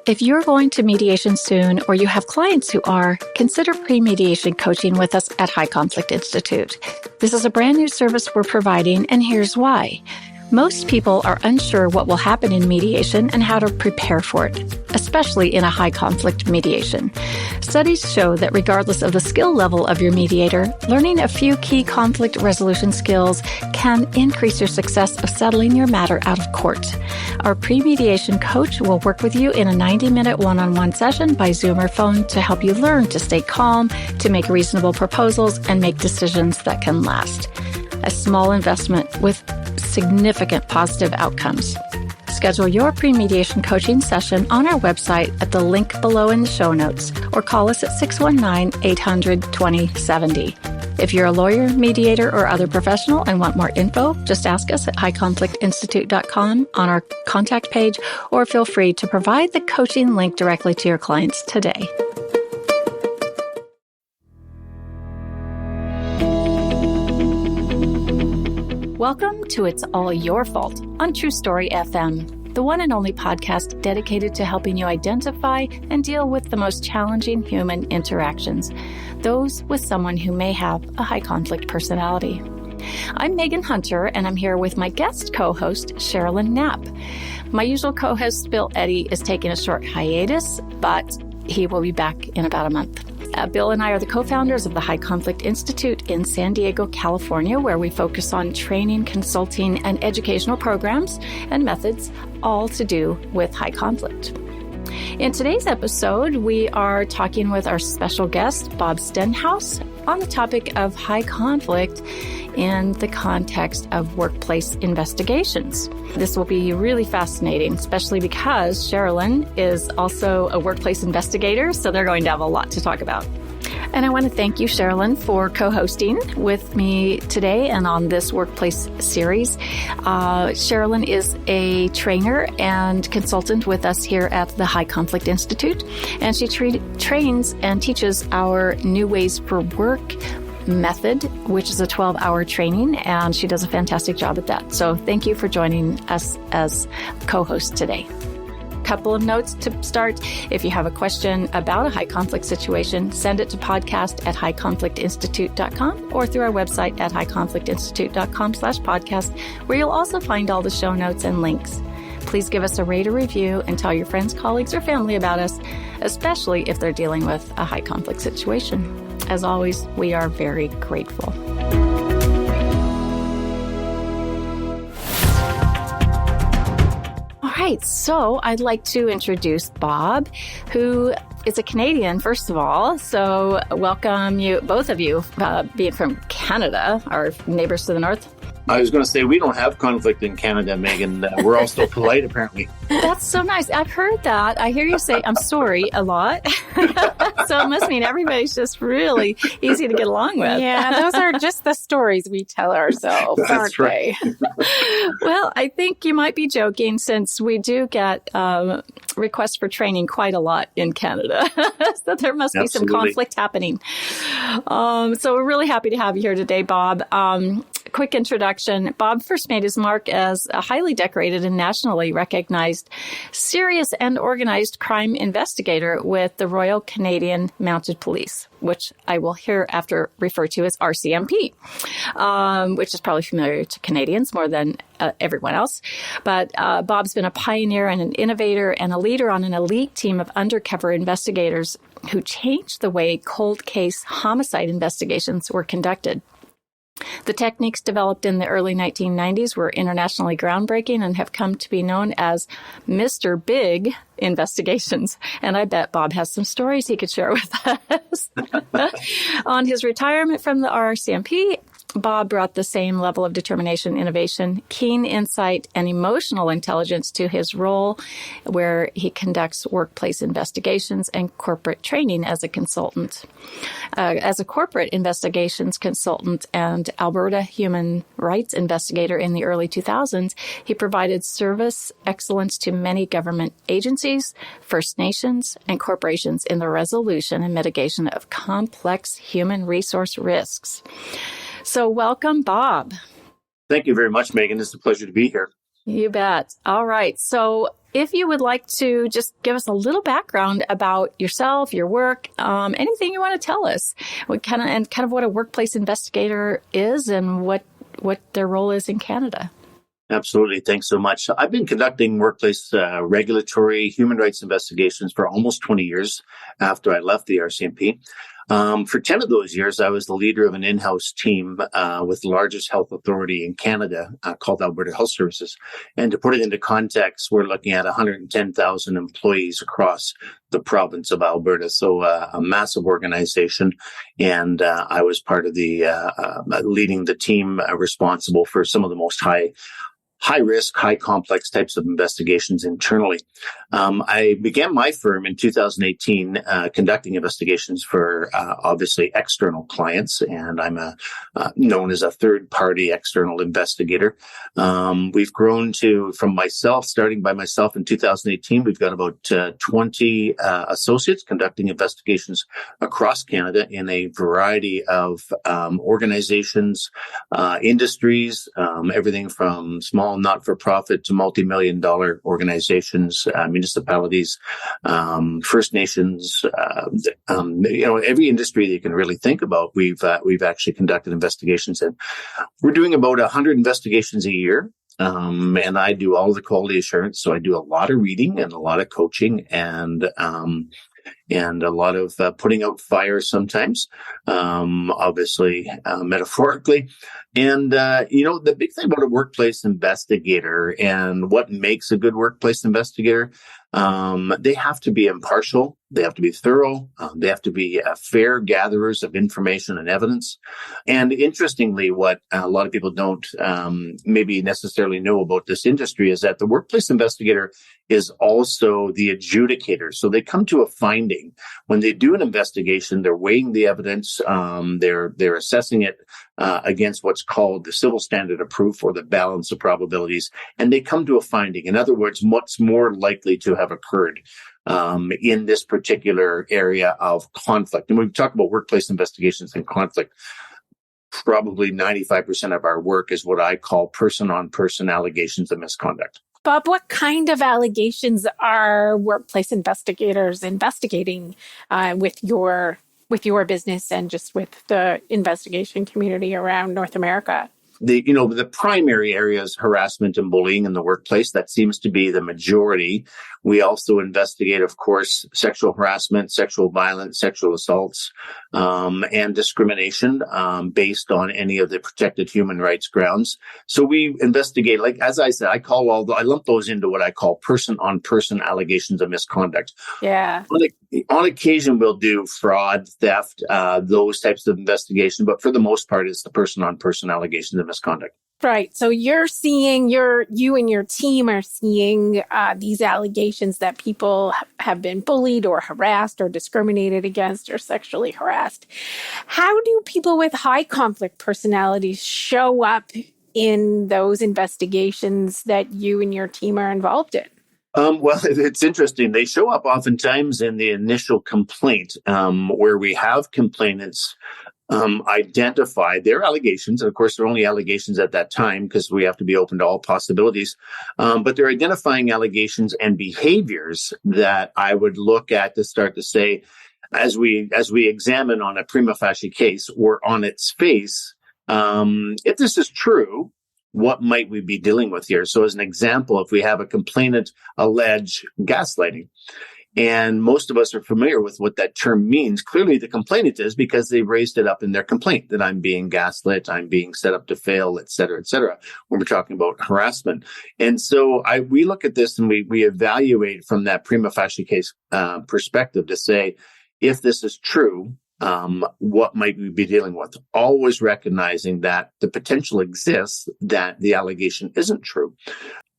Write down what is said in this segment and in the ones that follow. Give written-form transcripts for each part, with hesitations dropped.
If you're going to mediation soon or you have clients who are, consider pre-mediation coaching with us at High Conflict Institute. This is a brand new service we're providing, and here's why. Most people are unsure what will happen in mediation and how to prepare for it, especially in a high conflict mediation. Studies show that regardless of the skill level of your mediator, learning a few key conflict resolution skills can increase your success of settling your matter out of court. Our pre-mediation coach will work with you in a 90-minute one-on-one session by Zoom or phone to help you learn to stay calm, to make reasonable proposals, and make decisions that can last. A small investment with significant positive outcomes. Schedule your pre-mediation coaching session on our website at the link below in the show notes or call us at 619-800-2070. If you're a lawyer, mediator, or other professional and want more info, just ask us at highconflictinstitute.com on our contact page, or feel free to provide the coaching link directly to your clients today. Welcome to It's All Your Fault on True Story FM, the one and only podcast dedicated to helping you identify and deal with the most challenging human interactions, those with someone who may have a high conflict personality. I'm Megan Hunter, and I'm here with my guest co-host, Cherolyn Knapp. My usual co-host, Bill Eddy, is taking a short hiatus, but he will be back in about a month. Bill and I are the co-founders of the High Conflict Institute in San Diego, California, where we focus on training, consulting, and educational programs and methods, all to do with high conflict. In today's episode, we are talking with our special guest, Bob Stenhouse, on the topic of high conflict in the context of workplace investigations. This will be really fascinating, especially because Cherolyn is also a workplace investigator, so they're going to have a lot to talk about. And I want to thank you, Cherolyn, for co-hosting with me today and on this workplace series. Cherolyn is a trainer and consultant with us here at the High Conflict Institute, and she trains and teaches our New Ways for Work method, which is a 12-hour training, and she does a fantastic job at that. So thank you for joining us as co-host today. Couple of notes to start. If you have a question about a high conflict situation, send it to podcast@highconflictinstitute.com or through our website at highconflictinstitute.com/podcast, where you'll also find all the show notes and links. Please give us a rate or review and tell your friends, colleagues, or family about us, especially if they're dealing with a high conflict situation. As always, we are very grateful. All right, so I'd like to introduce Bob, who is a Canadian, first of all. So welcome you, both of you, being from Canada, our neighbors to the north. I was going to say, we don't have conflict in Canada, Megan. We're all still polite, apparently. That's so nice. I've heard that. I hear you say, I'm sorry, a lot. So it must mean everybody's just really easy to get along with. Yeah, those are just the stories we tell ourselves, aren't right. they? Well, I think you might be joking, since we do get requests for training quite a lot in Canada. So there must be some conflict happening. So we're really happy to have you here today, Bob. Quick introduction. Bob first made his mark as a highly decorated and nationally recognized serious and organized crime investigator with the Royal Canadian Mounted Police, which I will hereafter refer to as RCMP, which is probably familiar to Canadians more than everyone else. But Bob's been a pioneer and an innovator and a leader on an elite team of undercover investigators who changed the way cold case homicide investigations were conducted. The techniques developed in the early 1990s were internationally groundbreaking and have come to be known as Mr. Big investigations. And I bet Bob has some stories he could share with us. On his retirement from the RCMP, Bob brought the same level of determination, innovation, keen insight, and emotional intelligence to his role, where he conducts workplace investigations and corporate training as a consultant. As a corporate investigations consultant and Alberta human rights investigator in the early 2000s, he provided service excellence to many government agencies, First Nations, and corporations in the resolution and mitigation of complex human resource risks. So welcome, Bob. Thank you very much, Megan. It's a pleasure to be here. You bet. All right. So if you would like to just give us a little background about yourself, your work, anything you want to tell us, what a workplace investigator is and what their role is in Canada. Absolutely. Thanks so much. I've been conducting workplace regulatory human rights investigations for almost 20 years after I left the RCMP. For 10 of those years, I was the leader of an in-house team with the largest health authority in Canada called Alberta Health Services. And to put it into context, we're looking at 110,000 employees across the province of Alberta. So a massive organization. And I was part of the leading the team responsible for some of the most high risk, high complex types of investigations internally. I began my firm in 2018 conducting investigations for obviously external clients, and I'm known as a third-party external investigator. We've grown starting by myself in 2018, we've got about 20 associates conducting investigations across Canada in a variety of organizations, industries, everything from small not-for-profit to multi-million-dollar organizations, municipalities, First Nations, every industry that you can really think about, we've actually conducted investigations in. We're doing about 100 investigations a year. And I do all the quality assurance. So I do a lot of reading and a lot of coaching and a lot of putting out fires sometimes, obviously, metaphorically. And, the big thing about a workplace investigator and what makes a good workplace investigator, they have to be impartial. They have to be thorough. They have to be fair gatherers of information and evidence. And interestingly, what a lot of people don't maybe necessarily know about this industry is that the workplace investigator is also the adjudicator. So they come to a finding. When they do an investigation, they're weighing the evidence. They're assessing it against what's called the civil standard of proof or the balance of probabilities. And they come to a finding. In other words, what's more likely to have occurred in this particular area of conflict. And we've talked about workplace investigations and conflict. Probably 95% of our work is what I call person-on-person allegations of misconduct. Bob, what kind of allegations are workplace investigators investigating with your business and just with the investigation community around North America? The primary area is harassment and bullying in the workplace. That seems to be the majority. We also investigate, of course, sexual harassment, sexual violence, sexual assaults, and discrimination based on any of the protected human rights grounds. So we investigate, like, as I said, I lump those into what I call person-on-person allegations of misconduct. Yeah. On occasion, we'll do fraud, theft, those types of investigation, but for the most part, it's the person-on-person allegations of misconduct. Right. So you're seeing, you and your team are seeing these allegations that people have been bullied or harassed or discriminated against or sexually harassed. How do people with high conflict personalities show up in those investigations that you and your team are involved in? Well, it's interesting. They show up oftentimes in the initial complaint, where we have complainants identify their allegations. And of course, they're only allegations at that time because we have to be open to all possibilities. But they're identifying allegations and behaviors that I would look at to start to say, as we examine on a prima facie case or on its face, if this is true, what might we be dealing with here? So as an example, if we have a complainant allege gaslighting, and most of us are familiar with what that term means. Clearly, the complainant is because they raised it up in their complaint that I'm being gaslit, I'm being set up to fail, et cetera, when we're talking about harassment. And so we look at this and we evaluate from that prima facie case perspective to say, if this is true, what might we be dealing with? Always recognizing that the potential exists that the allegation isn't true.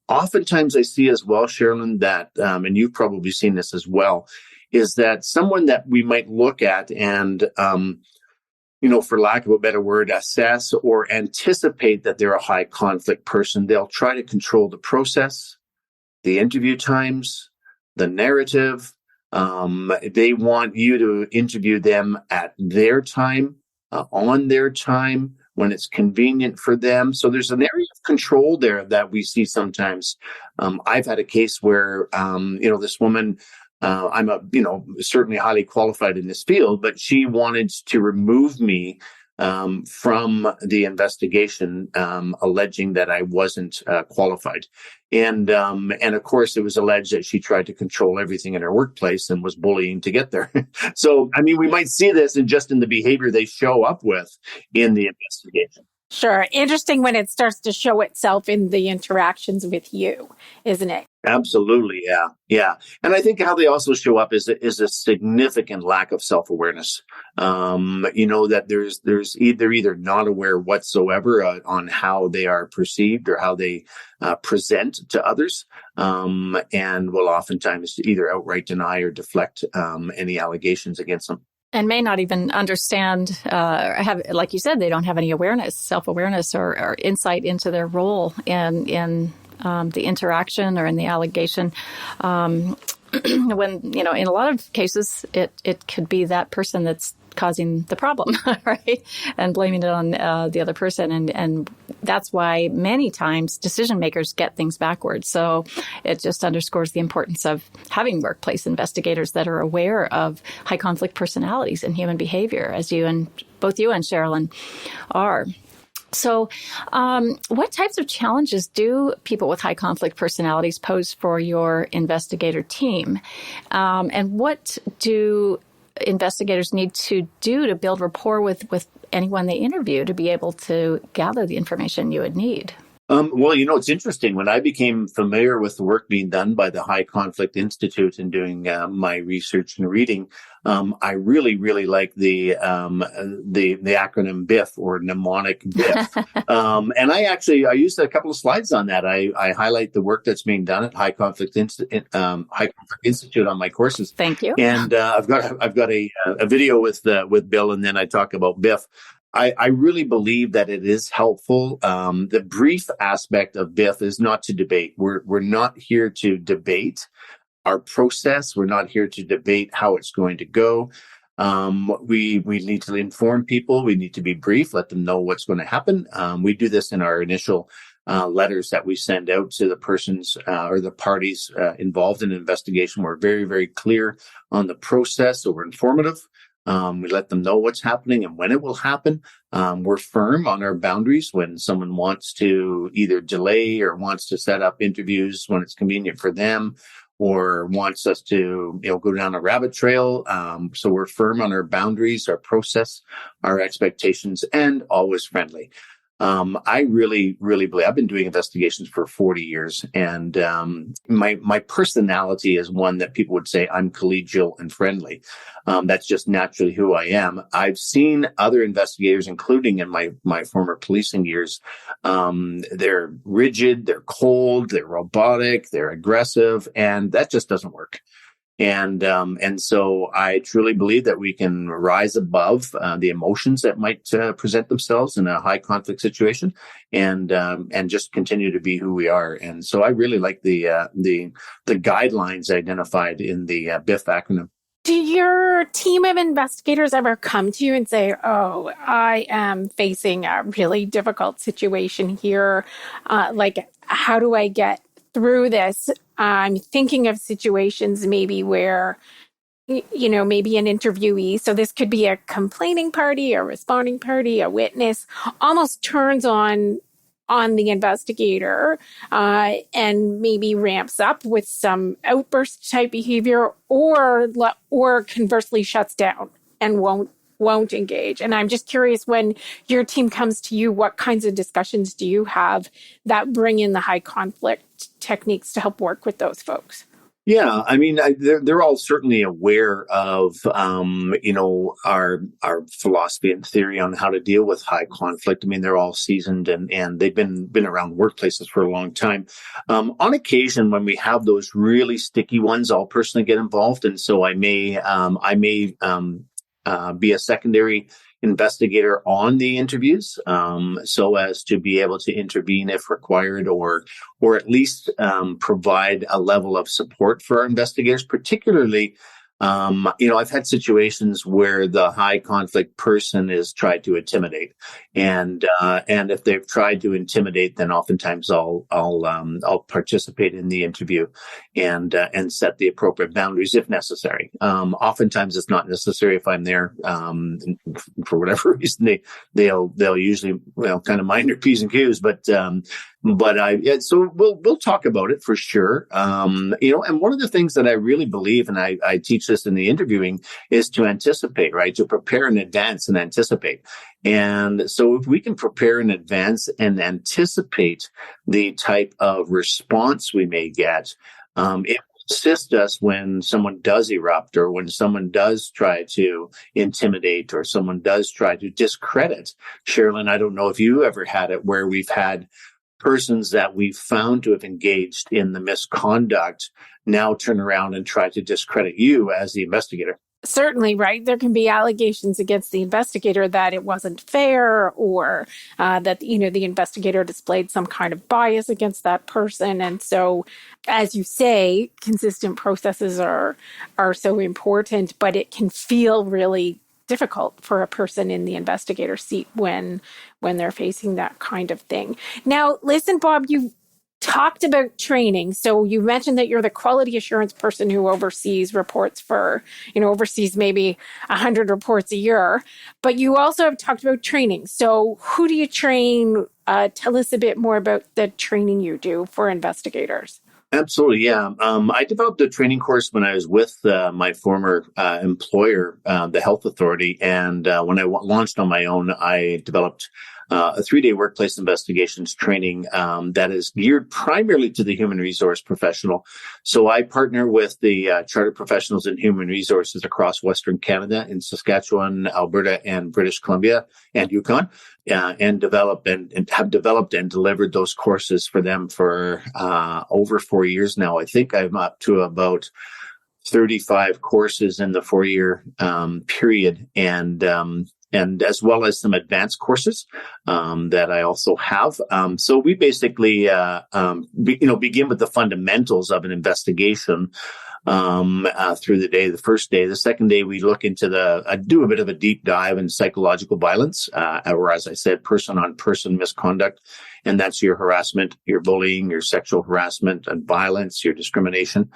Oftentimes I see as well, Cherolyn, that, and you've probably seen this as well, is that someone that we might look at and, for lack of a better word, assess or anticipate that they're a high conflict person, they'll try to control the process, the interview times, the narrative. They want you to interview them at their time, on their time, when it's convenient for them. So there's an area of control there that we see sometimes. I've had a case where, this woman, I'm certainly highly qualified in this field, but she wanted to remove me from the investigation, alleging that I wasn't qualified. And of course, it was alleged that she tried to control everything in her workplace and was bullying to get there. So, I mean, we might see this in the behavior they show up with in the investigation. Sure. Interesting when it starts to show itself in the interactions with you, isn't it? Absolutely. Yeah. Yeah. And I think how they also show up is a significant lack of self-awareness. That they're either not aware whatsoever on how they are perceived or how they present to others, and will oftentimes either outright deny or deflect any allegations against them. And may not even understand, have, like you said, they don't have any awareness, self-awareness or insight into their role in the interaction or in the allegation. When, in a lot of cases, it could be that person that's causing the problem, right? And blaming it on the other person. And that's why many times decision makers get things backwards. So it just underscores the importance of having workplace investigators that are aware of high conflict personalities and human behavior, as both you and Cherolyn are. So what types of challenges do people with high conflict personalities pose for your investigator team? And what do investigators need to do to build rapport with anyone they interview to be able to gather the information you would need? Well, it's interesting. When I became familiar with the work being done by the High Conflict Institute and doing my research and reading, I really, really like the acronym BIF, or mnemonic BIF. And I used a couple of slides on that. I highlight the work that's being done at High Conflict Institute on my courses. Thank you. And I've got a video with Bill, and then I talk about BIF. I really believe that it is helpful. The brief aspect of BIF is not to debate. We're not here to debate our process. We're not here to debate how it's going to go. We need to inform people. We need to be brief, let them know what's going to happen. We do this in our initial letters that we send out to the persons or the parties involved in an investigation. We're very, very clear on the process, so we're informative. We let them know what's happening and when it will happen. We're firm on our boundaries when someone wants to either delay or wants to set up interviews when it's convenient for them, or wants us to, go down a rabbit trail. So we're firm on our boundaries, our process, our expectations, and always friendly. I really, really believe I've been doing investigations for 40 years, and my personality is one that people would say I'm collegial and friendly. That's just naturally who I am. I've seen other investigators, including in my former policing years. They're rigid, they're cold, they're robotic, they're aggressive, and that just doesn't work. And so I truly believe that we can rise above the emotions that might present themselves in a high conflict situation, and just continue to be who we are. And so I really like the guidelines identified in the BIF acronym. Do your team of investigators ever come to you and say, "Oh, I am facing a really difficult situation here. How do I get through this?" I'm thinking of situations maybe where, maybe an interviewee, so this could be a complaining party, a responding party, a witness, almost turns on the investigator and maybe ramps up with some outburst type behavior, or conversely shuts down and won't engage. And I'm just curious, when your team comes to you, what kinds of discussions do you have that bring in the high conflict techniques to help work with those folks? Yeah, I mean, they're all certainly aware of, our philosophy and theory on how to deal with high conflict. I mean, they're all seasoned and they've been around workplaces for a long time. On occasion, when we have those really sticky ones, I'll personally get involved, and so I may be a secondary investigator on the interviews, so as to be able to intervene if required, or at least provide a level of support for our investigators, particularly I've had situations where the high conflict person is tried to intimidate, and if they've tried to intimidate, then oftentimes I'll participate in the interview and set the appropriate boundaries if necessary. Oftentimes it's not necessary if I'm there. For whatever reason, they'll usually kind of mind their P's and Q's, so we'll talk about it for sure. And one of the things that I really believe, and I teach this in the interviewing, is to anticipate, right? To prepare in advance and anticipate. And so if we can prepare in advance and anticipate the type of response we may get, it will assist us when someone does erupt, or when someone does try to intimidate, or someone does try to discredit. Cherolyn, I don't know if you ever had it where we've had persons that we've found to have engaged in the misconduct now turn around and try to discredit you as the investigator. Certainly, right. There can be allegations against the investigator that it wasn't fair, or that, the investigator displayed some kind of bias against that person. And so, as you say, consistent processes are so important, but it can feel really difficult for a person in the investigator seat when they're facing that kind of thing. Now, listen, Bob, you talked about training. So you mentioned that you're the quality assurance person who oversees reports oversees maybe 100 reports a year, but you also have talked about training. So who do you train? Tell us a bit more about the training you do for investigators. Absolutely, yeah. I developed a training course when I was with my former employer, the health authority. And when I launched on my own, I developed a 3-day workplace investigations training that is geared primarily to the human resource professional. So I partner with the chartered professionals in human resources across Western Canada, in Saskatchewan, Alberta, and British Columbia, and Yukon, and have developed and delivered those courses for them for over 4 years now. I think I'm up to about 35 courses in the 4-year period, and as well as some advanced courses that I also have. So we basically, begin with the fundamentals of an investigation through the day. The first day, the second day, we look into I do a bit of a deep dive in psychological violence, or as I said, person-on-person misconduct. And that's your harassment, your bullying, your sexual harassment and violence, your discrimination.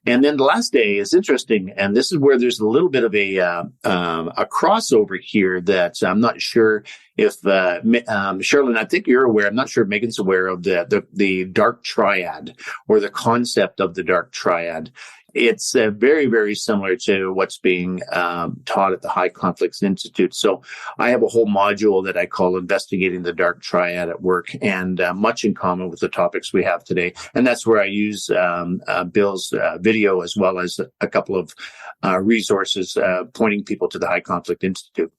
And then the last day is interesting. And this is where there's a little bit of a crossover here that I'm not sure if, Cherolyn, I think you're aware. I'm not sure if Megan's aware of the dark triad, or the concept of the dark triad. It's very, very similar to what's being taught at the High Conflicts Institute. So I have a whole module that I call Investigating the Dark Triad at Work, and much in common with the topics we have today. And that's where I use Bill's video, as well as a couple of resources pointing people to the High Conflict Institute.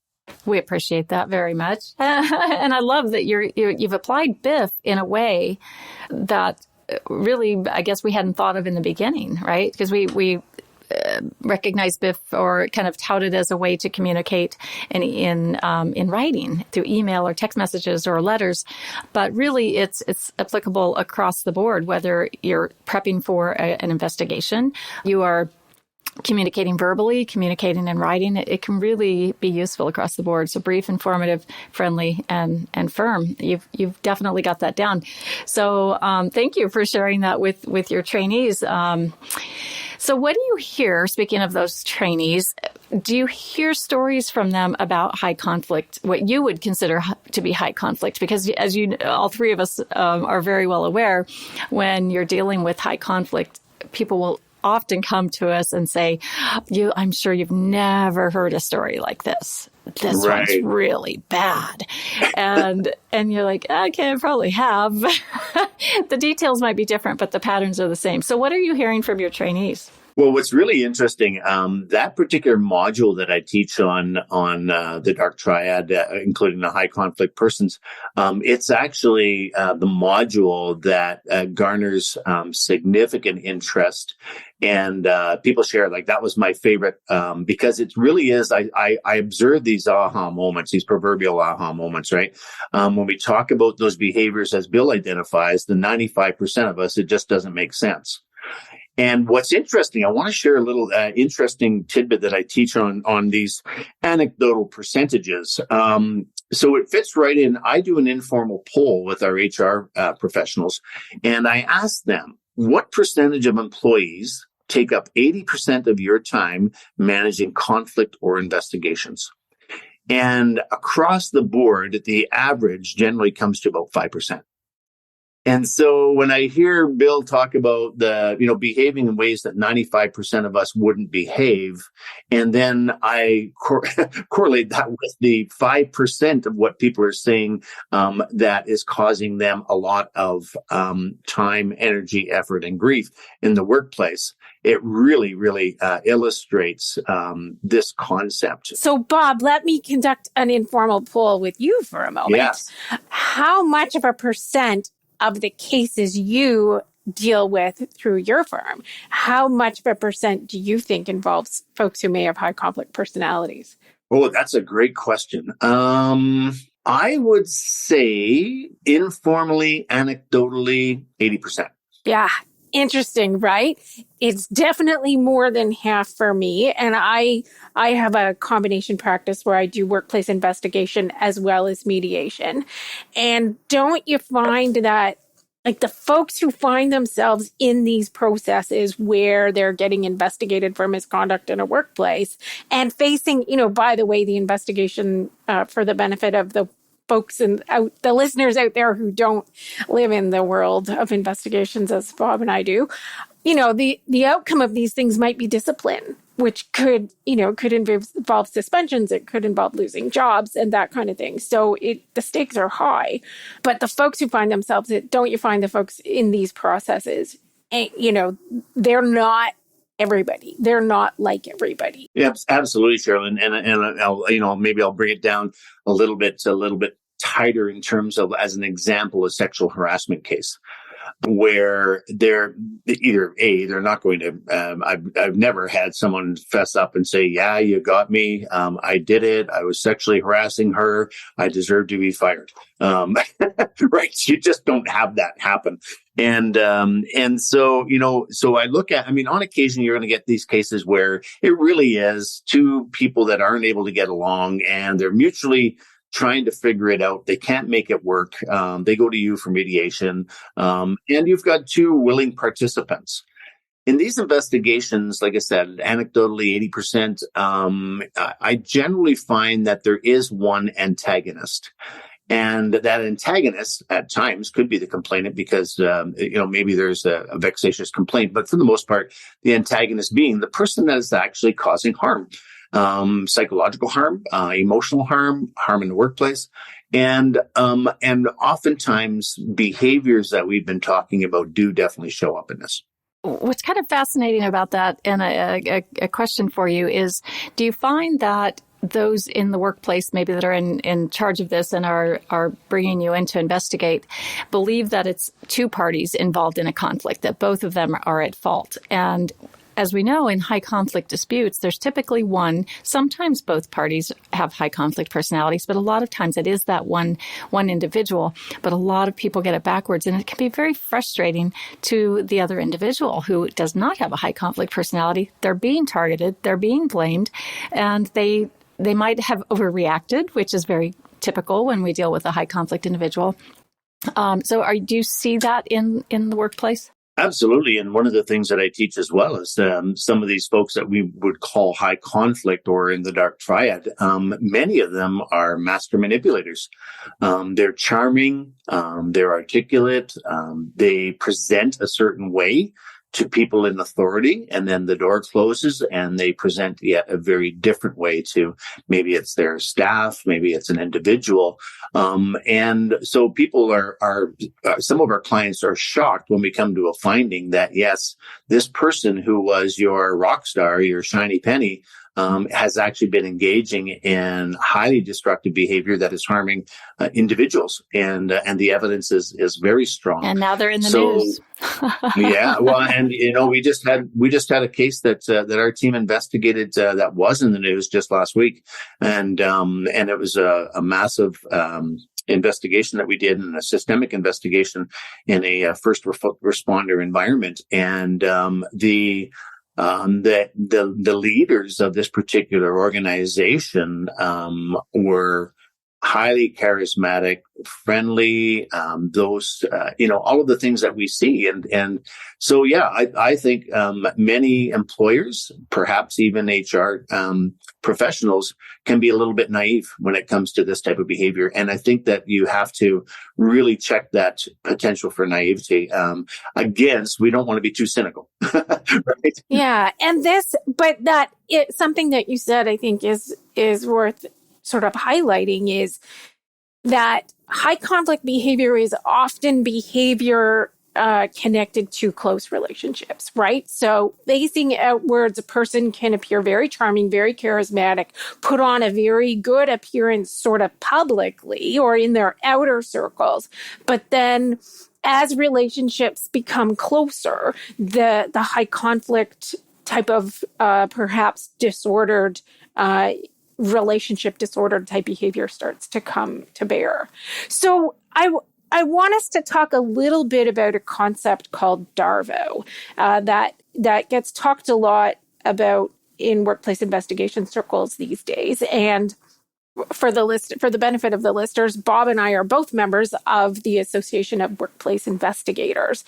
We appreciate that very much. And I love that you've applied BIF in a way that really, I guess we hadn't thought of in the beginning, right? Because we recognize BIF, or kind of tout it as a way to communicate in writing through email or text messages or letters, but really it's applicable across the board. Whether you're prepping for an investigation, you are communicating verbally, communicating in writing, it can really be useful across the board. So brief, informative, friendly, and firm. You've definitely got that down. So thank you for sharing that with your trainees. So what do you hear, speaking of those trainees, do you hear stories from them about high conflict, what you would consider to be high conflict? Because as you, all three of us are very well aware, when you're dealing with high conflict, people will often come to us and say, I'm sure you've never heard a story like this. This right. One's really bad. And you're like, okay, I probably have. The details might be different, but the patterns are the same. So what are you hearing from your trainees? Well, what's really interesting, that particular module that I teach on the dark triad, including the high conflict persons, it's actually the module that garners significant interest. And people share, like, that was my favorite, because it really is, I observe these aha moments, these proverbial aha moments, right? When we talk about those behaviors, as Bill identifies, the 95% of us, it just doesn't make sense. And what's interesting, I want to share a little interesting tidbit that I teach on these anecdotal percentages. So it fits right in. I do an informal poll with our HR professionals, and I ask them, what percentage of employees take up 80% of your time managing conflict or investigations? And across the board, the average generally comes to about 5%. And so when I hear Bill talk about behaving in ways that 95% of us wouldn't behave, and then I correlate that with the 5% of what people are saying that is causing them a lot of time, energy, effort, and grief in the workplace, it really, really illustrates this concept. So, Bob, let me conduct an informal poll with you for a moment. Yes. How much of a percent of the cases you deal with through your firm, how much of a percent do you think involves folks who may have high conflict personalities? Oh, that's a great question. I would say informally, anecdotally, 80%. Yeah. Interesting, right? It's definitely more than half for me. And I have a combination practice where I do workplace investigation as well as mediation. And don't you find that like the folks who find themselves in these processes where they're getting investigated for misconduct in a workplace and facing, by the way, the investigation for the benefit of the folks and the listeners out there who don't live in the world of investigations as Bob and I do, the outcome of these things might be discipline, which could involve suspensions. It could involve losing jobs and that kind of thing. So the stakes are high, but the folks who find themselves, don't you find the folks in these processes, they're not everybody. They're not like everybody. Yeah, absolutely, Cherolyn. And I'll, maybe I'll bring it down a little bit tighter in terms of, as an example, a sexual harassment case where they're not going to, I've never had someone fess up and say, yeah, you got me. I did it. I was sexually harassing her. I deserve to be fired. Right. You just don't have that happen. And so, so I look at, on occasion, you're going to get these cases where it really is two people that aren't able to get along and they're mutually trying to figure it out. They can't make it work. They go to you for mediation. And you've got two willing participants. In these investigations, like I said, anecdotally, 80%, I generally find that there is one antagonist. And that antagonist at times could be the complainant because, maybe there's a vexatious complaint. But for the most part, the antagonist being the person that is actually causing harm, psychological harm, emotional harm in the workplace. And oftentimes behaviors that we've been talking about do definitely show up in this. What's kind of fascinating about that, and a question for you is, do you find that those in the workplace maybe that are in charge of this and are bringing you in to investigate believe that it's two parties involved in a conflict, that both of them are at fault? And as we know, in high conflict disputes, there's typically one. Sometimes both parties have high conflict personalities, but a lot of times it is that one individual. But a lot of people get it backwards, and it can be very frustrating to the other individual who does not have a high conflict personality. They're being targeted, they're being blamed, and they might have overreacted, which is very typical when we deal with a high conflict individual. So do you see that in the workplace? Absolutely. And one of the things that I teach as well is some of these folks that we would call high conflict or in the dark triad, many of them are master manipulators. They're charming, they're articulate, they present a certain way to people in authority, and then the door closes and they present yet a very different way to maybe it's their staff, maybe it's an individual. And so people are some of our clients are shocked when we come to a finding that, yes, this person who was your rock star, your shiny penny, has actually been engaging in highly destructive behavior that is harming individuals, and the evidence is very strong. And now they're in the news. Yeah, well, and we just had a case that our team investigated that was in the news just last week, and it was a massive investigation that we did, and a systemic investigation in a first responder environment. And the leaders of this particular organization were highly charismatic, friendly, all of the things that we see. And so, yeah, I think many employers, perhaps even HR professionals, can be a little bit naive when it comes to this type of behavior. And I think that you have to really check that potential for naivety. Again, we don't want to be too cynical, right? Yeah. And something that you said, I think is worth sort of highlighting, is that high conflict behavior is often behavior connected to close relationships, right? So facing outwards, a person can appear very charming, very charismatic, put on a very good appearance sort of publicly or in their outer circles. But then as relationships become closer, the high conflict type of perhaps disordered relationship disordered type behavior starts to come to bear. So I want us to talk a little bit about a concept called DARVO that gets talked a lot about in workplace investigation circles these days. And for the benefit of the listeners, Bob and I are both members of the Association of Workplace Investigators,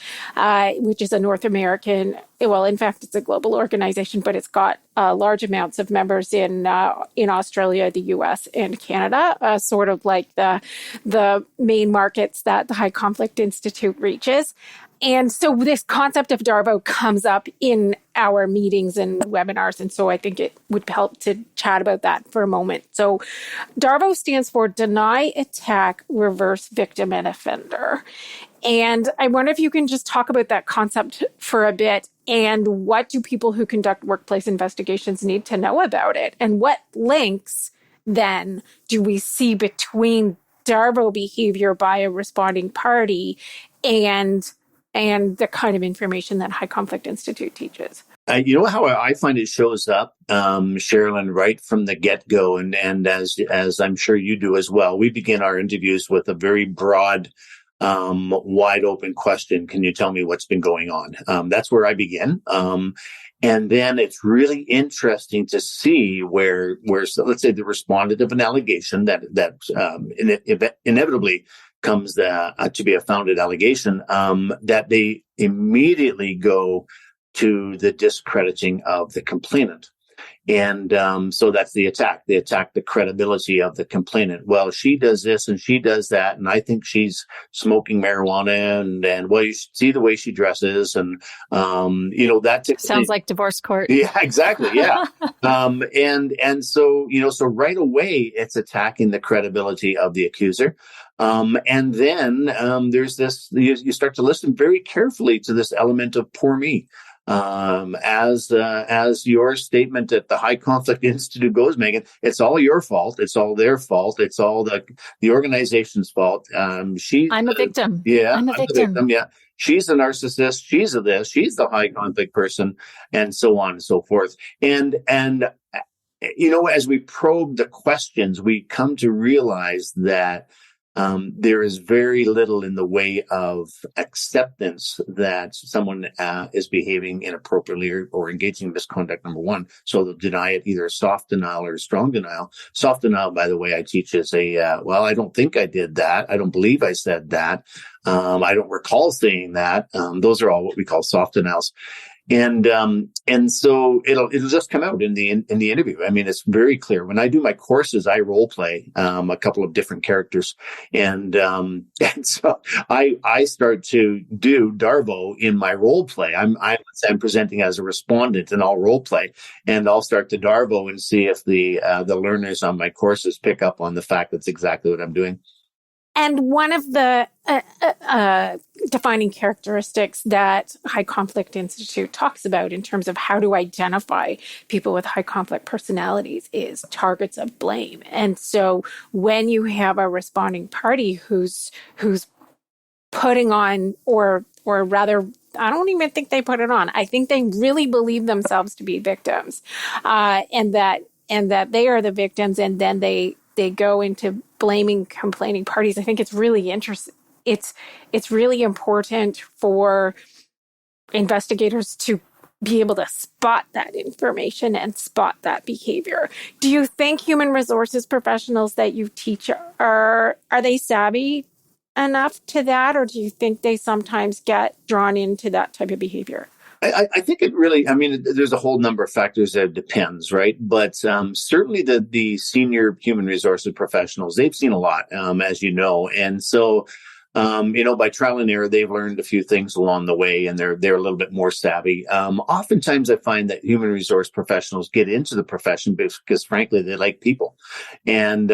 which is a North American, well, in fact, it's a global organization, but it's got large amounts of members in Australia, the US, and Canada, sort of like the main markets that the High Conflict Institute reaches. And so this concept of DARVO comes up in our meetings and webinars. And so I think it would help to chat about that for a moment. So DARVO stands for Deny, Attack, Reverse, Victim, and Offender. And I wonder if you can just talk about that concept for a bit, and what do people who conduct workplace investigations need to know about it? And what links then do we see between DARVO behavior by a responding party and the kind of information that High Conflict Institute teaches? You know how I find it shows up, Cherolyn, right from the get-go, and as I'm sure you do as well. We begin our interviews with a very broad, wide open question. Can you tell me what's been going on? That's where I begin. And then it's really interesting to see where so let's say the respondent of an allegation that inevitably comes to be a founded allegation, that they immediately go to the discrediting of the complainant. And so that's the attack. They attack the credibility of the complainant. Well, she does this and she does that, and I think she's smoking marijuana, and well, you should see the way she dresses, and that sounds like divorce court. Yeah, exactly. Yeah, and so so right away it's attacking the credibility of the accuser. And then there's this. You start to listen very carefully to this element of poor me. As your statement at the High Conflict Institute goes, Megan, it's all your fault. It's all their fault. It's all the organization's fault. I'm a victim. Yeah, I'm a victim. Yeah, she's a narcissist. She's a this. She's the high conflict person, and so on and so forth. And as we probe the questions, we come to realize that there is very little in the way of acceptance that someone is behaving inappropriately or engaging in misconduct, number one. So they'll deny it, either soft denial or strong denial. Soft denial, by the way, I teach is well, I don't think I did that. I don't believe I said that. I don't recall saying that. Those are all what we call soft denials. And so it'll just come out in the interview. I mean, it's very clear. When I do my courses, I role play a couple of different characters, and so I start to do DARVO in my role play. I'm presenting as a respondent, and I'll role play, and I'll start to DARVO and see if the learners on my courses pick up on the fact that's exactly what I'm doing. And one of the defining characteristics that High Conflict Institute talks about in terms of how to identify people with high conflict personalities is targets of blame. And so when you have a responding party who's putting on, or rather, I don't even think they put it on. I think they really believe themselves to be victims, and that they are the victims, and then they they go into blaming complaining parties. I think it's really interesting. It's really important for investigators to be able to spot that information and spot that behavior. Do you think human resources professionals that you teach are they savvy enough to that, or do you think they sometimes get drawn into that type of behavior? I think it really, I mean, there's a whole number of factors that it depends, right? But certainly the senior human resources professionals, they've seen a lot, as you know. And so, by trial and error, they've learned a few things along the way, and they're a little bit more savvy. Oftentimes, I find that human resource professionals get into the profession because, frankly, they like people, and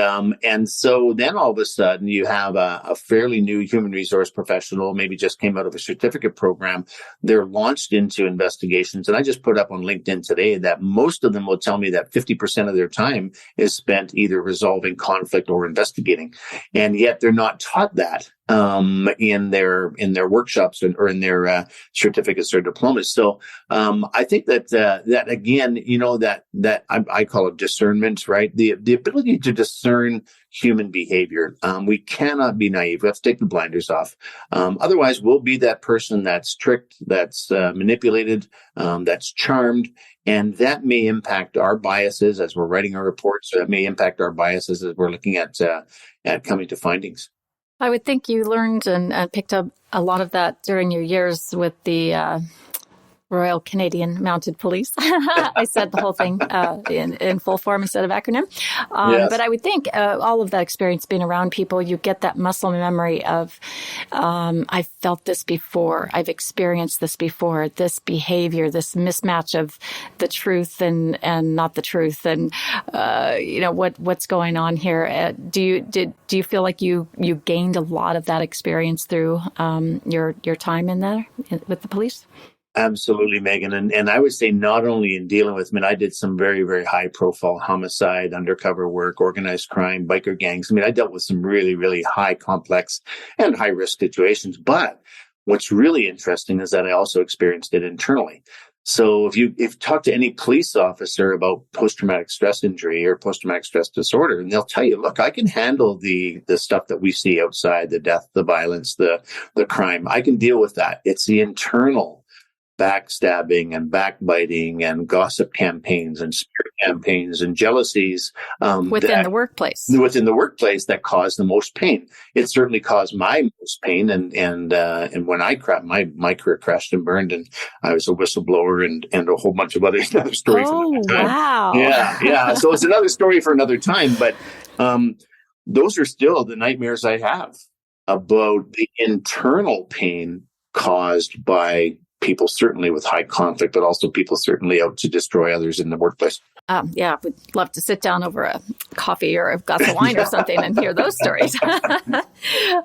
so then all of a sudden you have a fairly new human resource professional, maybe just came out of a certificate program. They're launched into investigations, and I just put up on LinkedIn today that most of them will tell me that 50% of their time is spent either resolving conflict or investigating, and yet they're not taught that in their workshops or in their certificates or diplomas. So I think that again, that I call it discernment, right? The ability to discern human behavior. We cannot be naive. We have to take the blinders off. Otherwise, we'll be that person that's tricked, that's manipulated, that's charmed. And that may impact our biases as we're writing our reports. That may impact our biases as we're looking at coming to findings. I would think you learned and picked up a lot of that during your years with the Royal Canadian Mounted Police. I said the whole thing in full form instead of acronym. Yes. But I would think all of that experience being around people, you get that muscle memory of, I've felt this before. I've experienced this before. This behavior, this mismatch of the truth and not the truth. And, what's going on here. Do you feel like you gained a lot of that experience through your time in there with the police? Absolutely, Megan. And I would say not only in dealing with, I did some very, very high profile homicide, undercover work, organized crime, biker gangs. I dealt with some really, really high complex and high risk situations. But what's really interesting is that I also experienced it internally. So if you talk to any police officer about post-traumatic stress injury or post-traumatic stress disorder, and they'll tell you, look, I can handle the stuff that we see outside, the death, the violence, the crime. I can deal with that. It's the internal backstabbing and backbiting and gossip campaigns and spirit campaigns and jealousies within the workplace that cause the most pain. It certainly caused my most pain, and when I my career crashed and burned, and I was a whistleblower and a whole bunch of other stories. Oh, wow! Yeah. So it's another story for another time, but those are still the nightmares I have about the internal pain caused by people certainly with high conflict, but also people certainly out to destroy others in the workplace. Yeah, would love to sit down over a coffee or a glass of wine or something and hear those stories.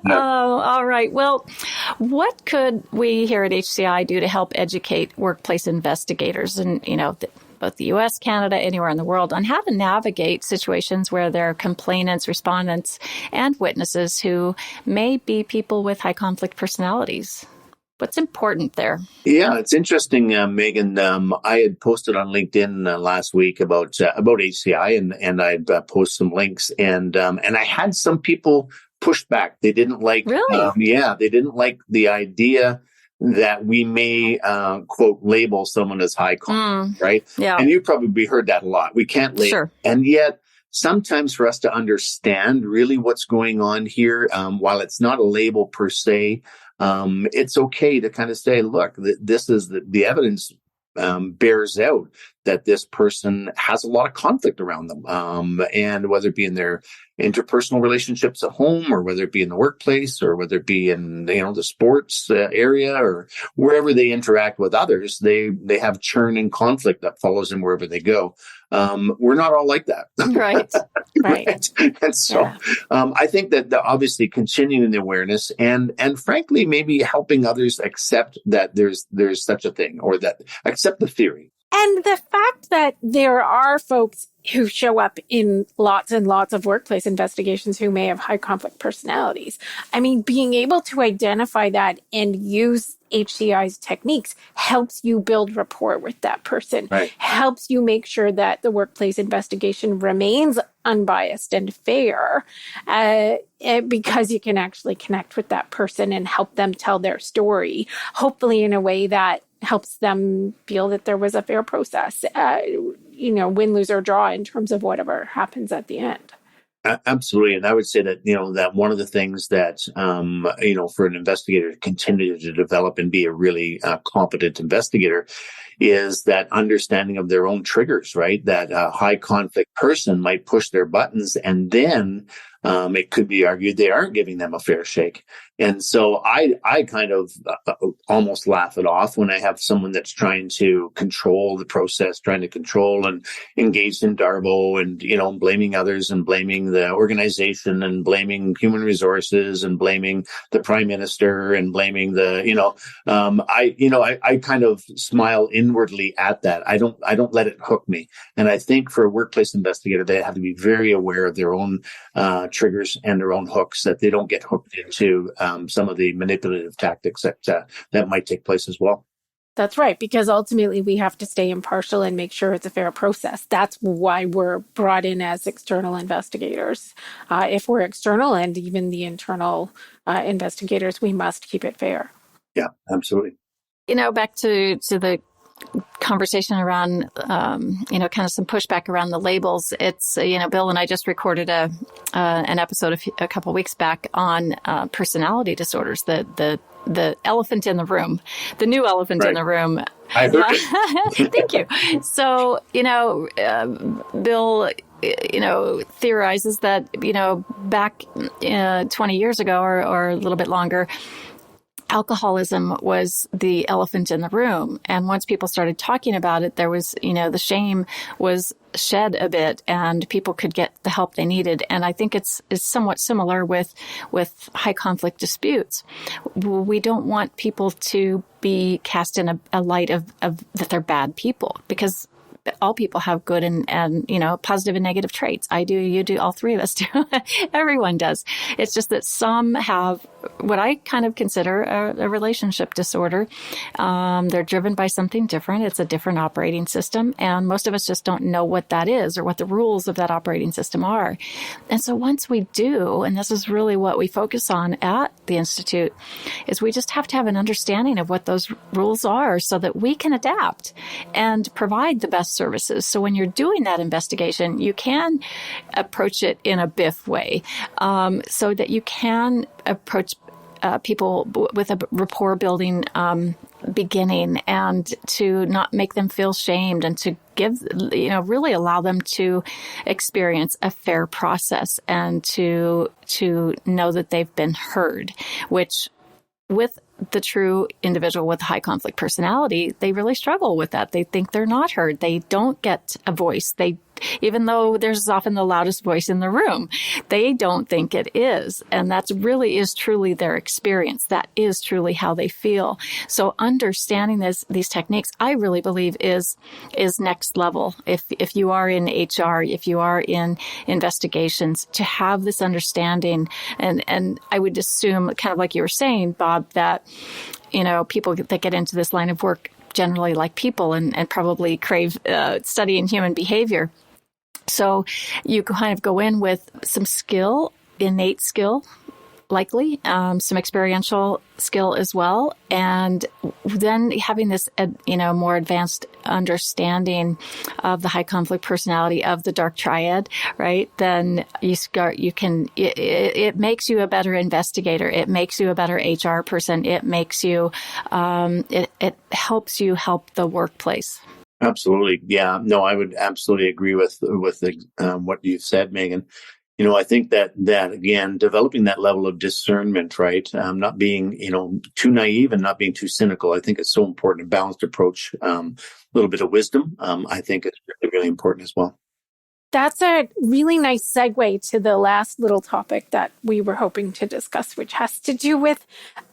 All right. Well, what could we here at HCI do to help educate workplace investigators and, both the U.S., Canada, anywhere in the world on how to navigate situations where there are complainants, respondents, and witnesses who may be people with high conflict personalities? What's important there? Yeah, it's interesting, Megan. I had posted on LinkedIn last week about HCI, and I'd post some links, and I had some people push back. They didn't like, really, they didn't like the idea that we may quote label someone as high conflict, right? Yeah, and you probably heard that a lot. We can't label, sure. And yet, sometimes for us to understand really what's going on here, while it's not a label per se. It's okay to kind of say, look, this is the evidence bears out that this person has a lot of conflict around them. And whether it be in their interpersonal relationships at home, or whether it be in the workplace, or whether it be in, the sports area, or wherever they interact with others, they have churn and conflict that follows them wherever they go. We're not all like that. Right. Right. And so, I think that obviously continuing the awareness and frankly, maybe helping others accept that there's such a thing, or that accept the theory. And the fact that there are folks who show up in lots and lots of workplace investigations who may have high conflict personalities. I mean, being able to identify that and use HCI's techniques helps you build rapport with that person, right. Helps you make sure that the workplace investigation remains unbiased and fair, because you can actually connect with that person and help them tell their story, hopefully in a way that helps them feel that there was a fair process, win, lose, or draw in terms of whatever happens at the end. Absolutely. And I would say that, that one of the things that, for an investigator to continue to develop and be a really competent investigator is that understanding of their own triggers, right? That a high conflict person might push their buttons, and then it could be argued they aren't giving them a fair shake. And so I kind of almost laugh it off when I have someone that's trying to control the process, trying to control and engage in DARVO and, blaming others and blaming the organization and blaming human resources and blaming the prime minister and blaming I kind of smile inwardly at that. I don't let it hook me. And I think for a workplace investigator, they have to be very aware of their own triggers and their own hooks, that they don't get hooked into some of the manipulative tactics that might take place as well. That's right, because ultimately we have to stay impartial and make sure it's a fair process. That's why we're brought in as external investigators. If we're external and even the internal investigators, we must keep it fair. Yeah, absolutely. Back to the conversation around, kind of some pushback around the labels. It's, Bill and I just recorded an episode a couple of weeks back on personality disorders, the elephant in the room, the new elephant in the room. I heard it. Thank you. So, Bill, theorizes that, back 20 years ago or a little bit longer, alcoholism was the elephant in the room. And once people started talking about it, there was, the shame was shed a bit and people could get the help they needed. And I think it's somewhat similar with high conflict disputes. We don't want people to be cast in a light of that they're bad people, because all people have good and positive and negative traits. I do, you do, all three of us do. Everyone does. It's just that some have what I kind of consider a relationship disorder. They're driven by something different. It's a different operating system. And most of us just don't know what that is or what the rules of that operating system are. And so once we do, and this is really what we focus on at the Institute, is we just have to have an understanding of what those rules are so that we can adapt and provide the best services. So when you're doing that investigation, you can approach it in a BIF way, so that you can approach people with a rapport building beginning, and to not make them feel shamed, and to give, really allow them to experience a fair process and to know that they've been heard, which with the true individual with high conflict personality, they really struggle with that. They think they're not heard. They don't get a voice. Even though there's often the loudest voice in the room, they don't think it is. And that really is truly their experience. That is truly how they feel. So understanding these techniques, I really believe is next level. If you are in HR, if you are in investigations, to have this understanding. And I would assume, kind of like you were saying, Bob, that, people that get into this line of work generally like people and probably crave studying human behavior. So you kind of go in with some skill, innate skill, likely, some experiential skill as well. And then having this, more advanced understanding of the high conflict personality of the dark triad, right? Then it makes you a better investigator. It makes you a better HR person. It makes you, it helps you help the workplace. Absolutely. Yeah. No, I would absolutely agree with what you've said, Megan. I think that again, developing that level of discernment, right? Not being, too naive and not being too cynical. I think it's so important. A balanced approach, a little bit of wisdom. I think it's really, really important as well. That's a really nice segue to the last little topic that we were hoping to discuss, which has to do with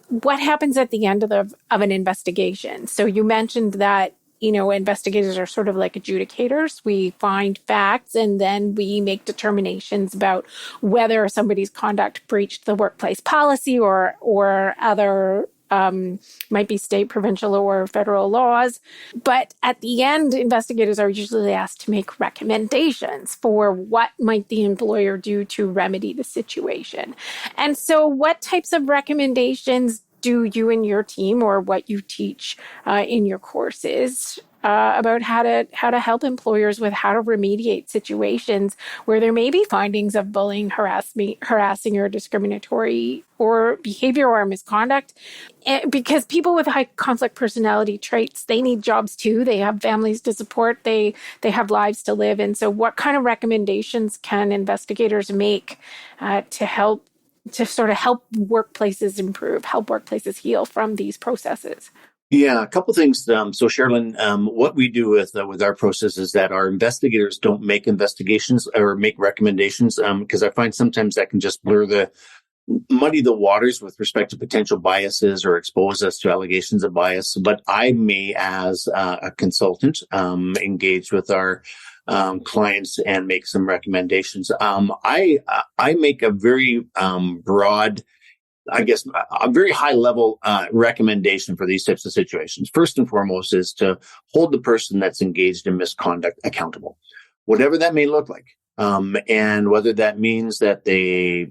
what happens at the end of an investigation. So you mentioned that investigators are sort of like adjudicators. We find facts and then we make determinations about whether somebody's conduct breached the workplace policy or other might be state, provincial, or federal laws. But at the end, investigators are usually asked to make recommendations for what might the employer do to remedy the situation. And so what types of recommendations do you and your team, or what you teach in your courses, about how to help employers with how to remediate situations where there may be findings of bullying, harassing, or discriminatory or behavior or misconduct? Because people with high conflict personality traits, they need jobs too. They have families to support. They have lives to live. And so what kind of recommendations can investigators make to sort of help workplaces improve, help workplaces heal from these processes? Yeah, a couple things. So, Cherolyn, what we do with our process is that our investigators don't make investigations or make recommendations, because I find sometimes that can just muddy the waters with respect to potential biases or expose us to allegations of bias. But I may, as a consultant, engage with our clients and make some recommendations. I make a very broad, I guess, a very high level recommendation for these types of situations. First and foremost is to hold the person that's engaged in misconduct accountable, whatever that may look like. And whether that means that they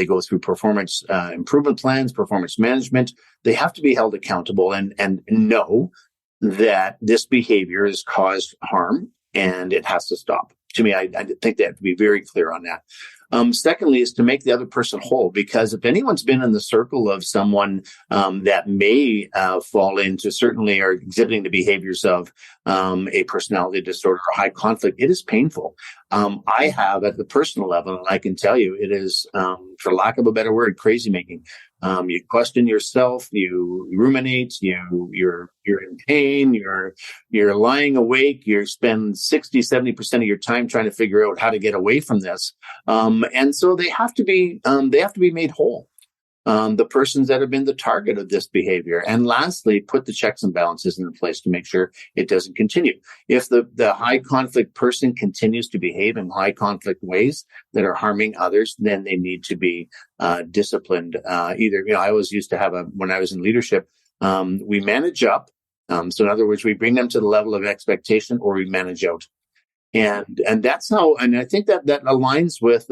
go through performance improvement plans, performance management, they have to be held accountable and know that this behavior has caused harm and it has to stop. To me, I think they have to be very clear on that. Secondly, is to make the other person whole, because if anyone's been in the circle of someone that may fall into, certainly are exhibiting the behaviors of a personality disorder or high conflict, it is painful. I have at the personal level, and I can tell you, it is, for lack of a better word, crazy making. You question yourself, you ruminate, you're in pain, you're lying awake, you spend 60-70% of your time trying to figure out how to get away from this. And so they have to be made whole. The persons that have been the target of this behavior. And lastly, put the checks and balances in place to make sure it doesn't continue. If the high conflict person continues to behave in high conflict ways that are harming others, then they need to be disciplined. Either, I always used to have when I was in leadership, we manage up. So in other words, we bring them to the level of expectation, or we manage out. And that's how, and I think that aligns with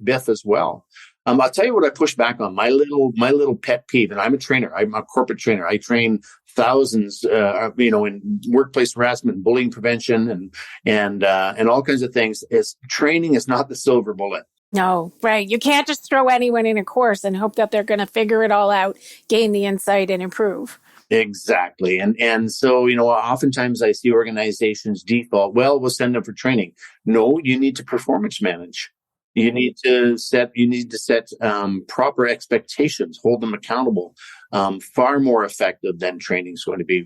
BIF as well. I'll tell you what I push back on. My little pet peeve, and I'm a trainer. I'm a corporate trainer. I train thousands, in workplace harassment, bullying prevention, and all kinds of things. Training is not the silver bullet. No, right. You can't just throw anyone in a course and hope that they're going to figure it all out, gain the insight, and improve. Exactly. And so, oftentimes I see organizations default, well, we'll send them for training. No, you need to performance manage. You need to set proper expectations, hold them accountable. Far more effective than training is going to be.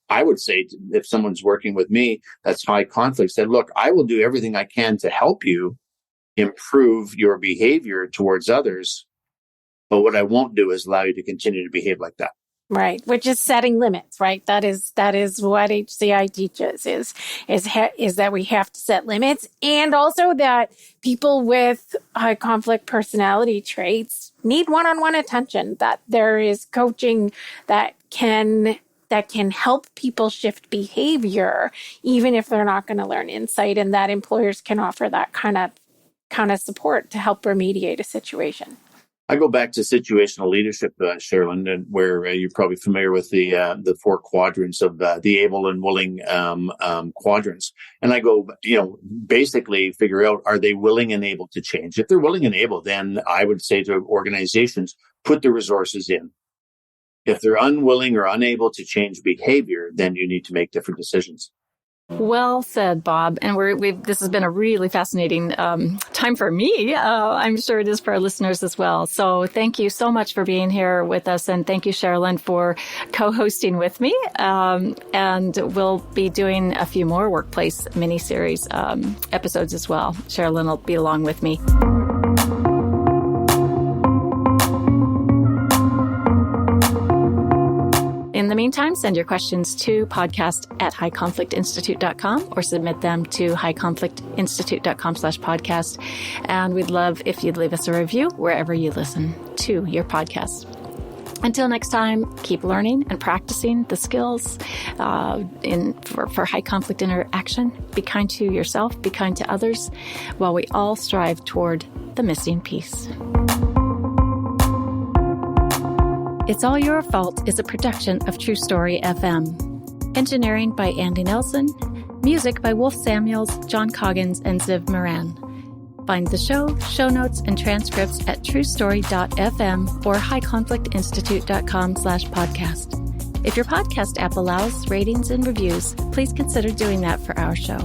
I would say, if someone's working with me that's high conflict, said, look, I will do everything I can to help you improve your behavior towards others. But what I won't do is allow you to continue to behave like that. Right, which is setting limits, right? That is what HCI teaches is that we have to set limits, and also that people with high conflict personality traits need one-on-one attention, that there is coaching that can help people shift behavior, even if they're not going to learn insight, and that employers can offer that kind of support to help remediate a situation. I go back to situational leadership, Cherolyn, and where you're probably familiar with the four quadrants of the able and willing quadrants. And I go, basically figure out, are they willing and able to change? If they're willing and able, then I would say to organizations, put the resources in. If they're unwilling or unable to change behavior, then you need to make different decisions. Well said, Bob. And this has been a really fascinating time for me. I'm sure it is for our listeners as well. So thank you so much for being here with us. And thank you, Cherolyn, for co-hosting with me. And we'll be doing a few more workplace mini-series episodes as well. Cherolyn will be along with me. In the meantime, send your questions to podcast@highconflictinstitute.com or submit them to highconflictinstitute.com/podcast. And we'd love if you'd leave us a review wherever you listen to your podcast. Until next time, keep learning and practicing the skills for high conflict interaction. Be kind to yourself, be kind to others, while we all strive toward the missing piece. It's All Your Fault is a production of True Story FM. Engineering by Andy Nelson. Music by Wolf Samuels, John Coggins, and Ziv Moran. Find the show notes, and transcripts at truestory.fm or highconflictinstitute.com/podcast. If your podcast app allows ratings and reviews, please consider doing that for our show.